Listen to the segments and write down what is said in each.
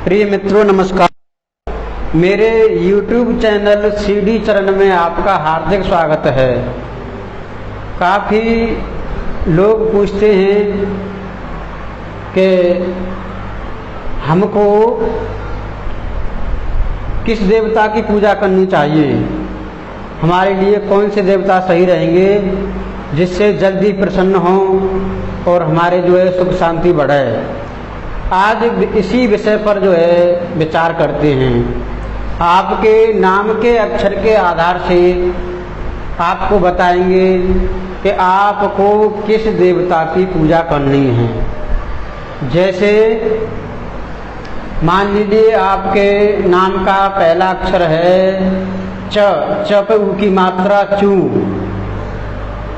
प्रिय मित्रों नमस्कार। मेरे YouTube चैनल सीडी चरण में आपका हार्दिक स्वागत है। काफ़ी लोग पूछते हैं कि हमको किस देवता की पूजा करनी चाहिए, हमारे लिए कौन से देवता सही रहेंगे जिससे जल्दी प्रसन्न हो और हमारे सुख शांति बढ़े। आज इसी विषय पर विचार करते हैं। आपके नाम के अक्षर के आधार से आपको बताएंगे कि आपको किस देवता की पूजा करनी है। जैसे मान लीजिए आपके नाम का पहला अक्षर है च पे ऊ की मात्रा चू,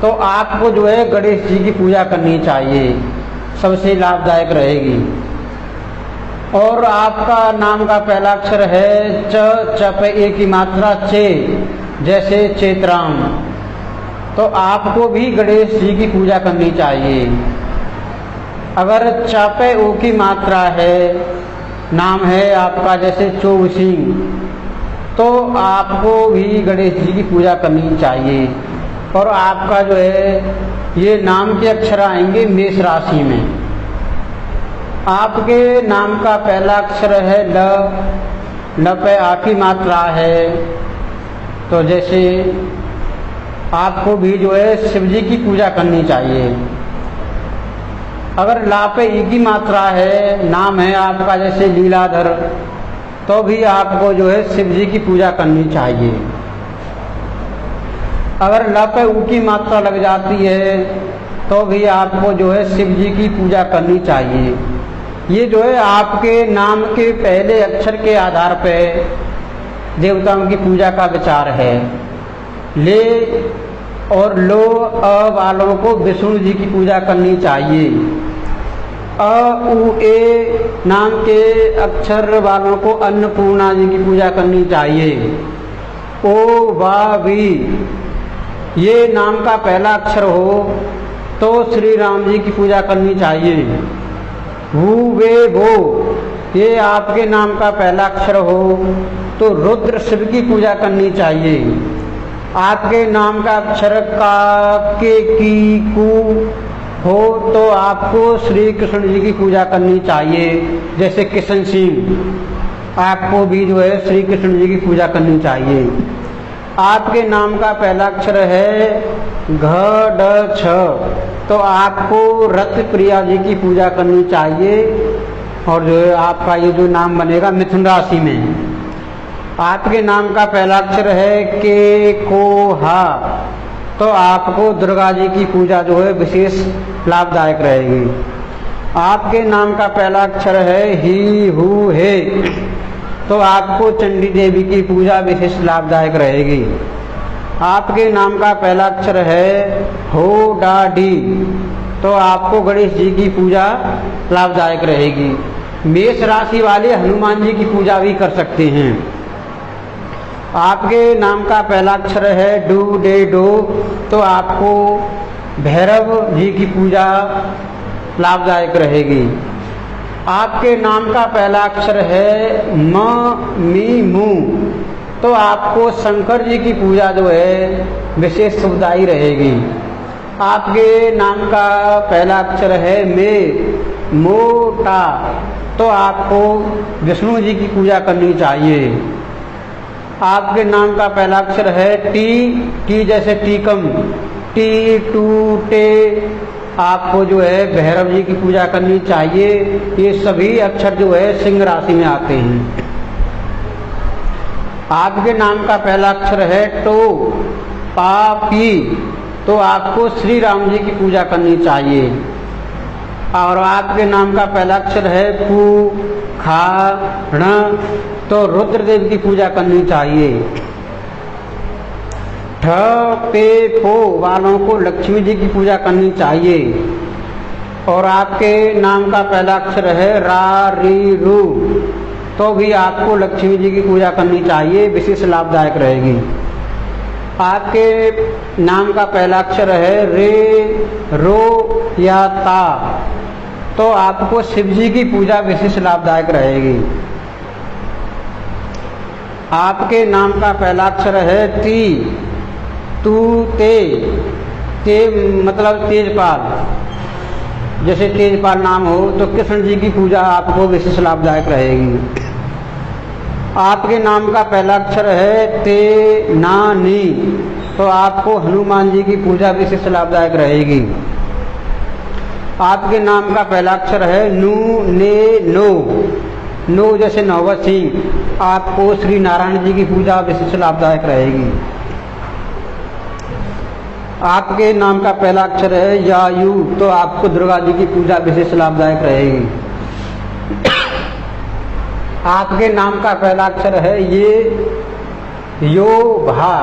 तो आपको गणेश जी की पूजा करनी चाहिए, सबसे लाभदायक रहेगी। और आपका नाम का पहला अक्षर है च पे ए की मात्रा चे, जैसे चेतराम, तो आपको भी गणेश जी की पूजा करनी चाहिए। अगर च पे ओ की मात्रा है, नाम है आपका जैसे चोग सिंह, तो आपको भी गणेश जी की पूजा करनी चाहिए। और आपका ये नाम के अक्षर आएंगे मेष राशि में। आपके नाम का पहला अक्षर है ल पे आ की मात्रा है, तो जैसे आपको भी शिव जी की पूजा करनी चाहिए। अगर ला पे ई की मात्रा है, नाम है आपका जैसे लीलाधर, तो भी आपको शिव जी की पूजा करनी चाहिए। अगर ल पे ऊ की मात्रा लग जाती है तो भी आपको शिव जी की पूजा करनी चाहिए। ये आपके नाम के पहले अक्षर के आधार पर देवताओं की पूजा का विचार है। ले और लो अ वालों को विष्णु जी की पूजा करनी चाहिए। अ उ ए नाम के अक्षर वालों को अन्नपूर्णा जी की पूजा करनी चाहिए। ओ वा वी ये नाम का पहला अक्षर हो तो श्री राम जी की पूजा करनी चाहिए। वू वे वो ये आपके नाम का पहला अक्षर हो तो रुद्र शिव की पूजा करनी चाहिए। आपके नाम का अक्षर का के की कु हो तो आपको श्री कृष्ण जी की पूजा करनी चाहिए, जैसे किशन सिंह, आपको भी श्री कृष्ण जी की पूजा करनी चाहिए। आपके नाम का पहला अक्षर है घ ड छ, तो आपको रत प्रिया जी की पूजा करनी चाहिए। और आपका ये नाम बनेगा मिथुन राशि में। आपके नाम का पहला अक्षर है के को हा, तो आपको दुर्गा जी की पूजा विशेष लाभदायक रहेगी। आपके नाम का पहला अक्षर है ही हु हे, तो आपको चंडी देवी की पूजा विशेष लाभदायक रहेगी। आपके नाम का पहला अक्षर है हो डा डी, तो आपको गणेश जी की पूजा लाभदायक रहेगी। मेष राशि वाले हनुमान जी की पूजा भी कर सकते हैं। आपके नाम का पहला अक्षर है डू डे डो, तो आपको भैरव जी की पूजा लाभदायक रहेगी। आपके नाम का पहला अक्षर है म मी मू, तो आपको शंकर जी की पूजा विशेष सुखदायी रहेगी। आपके नाम का पहला अक्षर है मे मोटा, तो आपको विष्णु जी की पूजा करनी चाहिए। आपके नाम का पहला अक्षर है टी जैसे टीकम, टी टू टे, आपको भैरव जी की पूजा करनी चाहिए। ये सभी अक्षर सिंह राशि में आते हैं। आपके नाम का पहला अक्षर है टो पा पी, तो आपको श्री राम जी की पूजा करनी चाहिए। और आपके नाम का पहला अक्षर है पू खा ण, तो रुद्रदेव की पूजा करनी चाहिए। ठ पे पो वालों को लक्ष्मी जी की पूजा करनी चाहिए। और आपके नाम का पहला अक्षर है रा री रू, तो भी आपको लक्ष्मी जी की पूजा करनी चाहिए, विशेष लाभदायक रहेगी। आपके नाम का पहला अक्षर है रे रो या ता, तो आपको शिव जी की पूजा विशेष लाभदायक रहेगी। आपके नाम का पहला अक्षर है ती, तू, ते मतलब तेजपाल। जैसे तेजपाल नाम हो तो कृष्ण जी की पूजा आपको विशेष लाभदायक रहेगी। आपके नाम का पहला अक्षर है ते, ना, नी, तो आपको हनुमान जी की पूजा विशेष लाभदायक रहेगी। आपके नाम का पहला अक्षर है नू, ने, नो, नो जैसे नौबत सिंह, आपको श्री नारायण जी की पूजा विशेष लाभदायक रहेगी। आपके नाम का पहला अक्षर है या, यू, तो आपको दुर्गा जी की पूजा विशेष लाभदायक रहेगी। आपके नाम का पहला अक्षर है ये, यो, भा,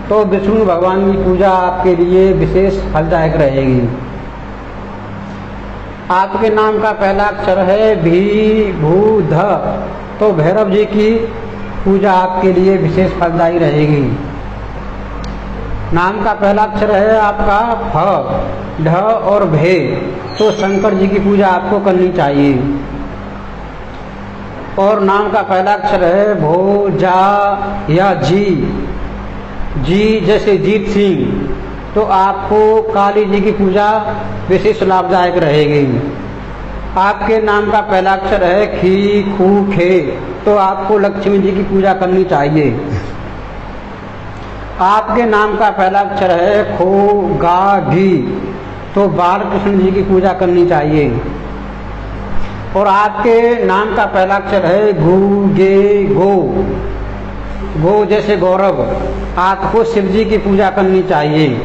तो विष्णु भगवान की पूजा आपके लिए विशेष फलदायक रहेगी। आपके नाम का पहला अक्षर है भी, भू, ध, तो भैरव जी की पूजा आपके लिए विशेष फलदायी रहेगी। नाम का पहला अक्षर है आपका फ, ढ और भे, तो शंकर जी की पूजा आपको करनी चाहिए। और नाम का पहला अक्षर है भो, जा या जी, जी जैसे जीत सिंह, तो आपको काली जी की पूजा विशेष लाभदायक रहेगी। आपके नाम का पहला अक्षर है खी, खू, खे, तो आपको लक्ष्मी जी की पूजा करनी चाहिए। आपके नाम का पहला अक्षर है खो, गा, घी, तो बालकृष्ण जी की पूजा करनी चाहिए। और आपके नाम का पहला अक्षर है घू, गे, गो, गो जैसे गौरव, आपको शिव जी की पूजा करनी चाहिए।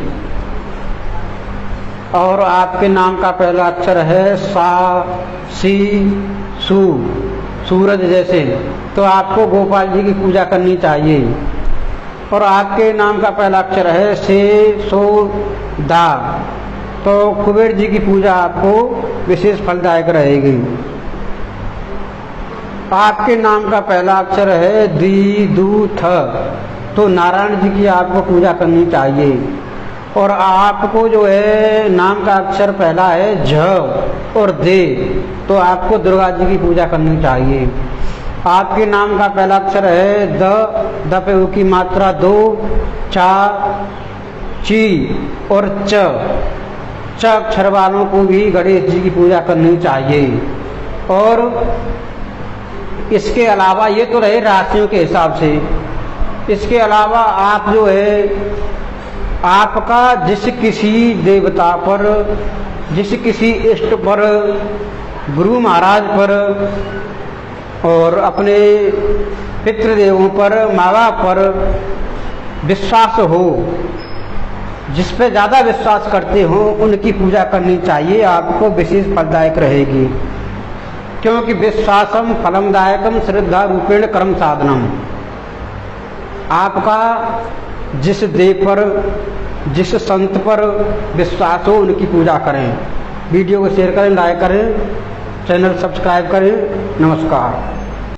और आपके नाम का पहला अक्षर है सा, सी, सू, सूरज जैसे, तो आपको गोपाल जी की पूजा करनी चाहिए। और आपके नाम का पहला अक्षर है से, सो, दा, तो कुबेर जी की पूजा आपको विशेष फलदायक रहेगी। आपके नाम का पहला अक्षर है दी, दू, थ, तो नारायण जी की आपको पूजा करनी चाहिए। और आपको जो है नाम का अक्षर पहला है झ और दे, तो आपको दुर्गा जी की पूजा करनी चाहिए। आपके नाम का पहला अक्षर है द पे उ की मात्रा 2, चा, ची और च अक्षर वालों को भी गणेश जी की पूजा करनी चाहिए। और इसके अलावा ये तो रहे राशियों के हिसाब से, इसके अलावा आप जो है आपका जिस किसी देवता पर, जिस किसी इष्ट पर, गुरु महाराज पर और अपने पितृदेवों पर, माँ बाप पर विश्वास हो, जिस पे ज़्यादा विश्वास करते हो उनकी पूजा करनी चाहिए, आपको विशेष फलदायक रहेगी। क्योंकि विश्वासम फलमदायकम श्रद्धा रूपेण कर्म साधनम, आपका जिस देव पर, जिस संत पर विश्वास हो उनकी पूजा करें। वीडियो को शेयर करें, लाइक करें, चैनल सब्सक्राइब करें। नमस्कार।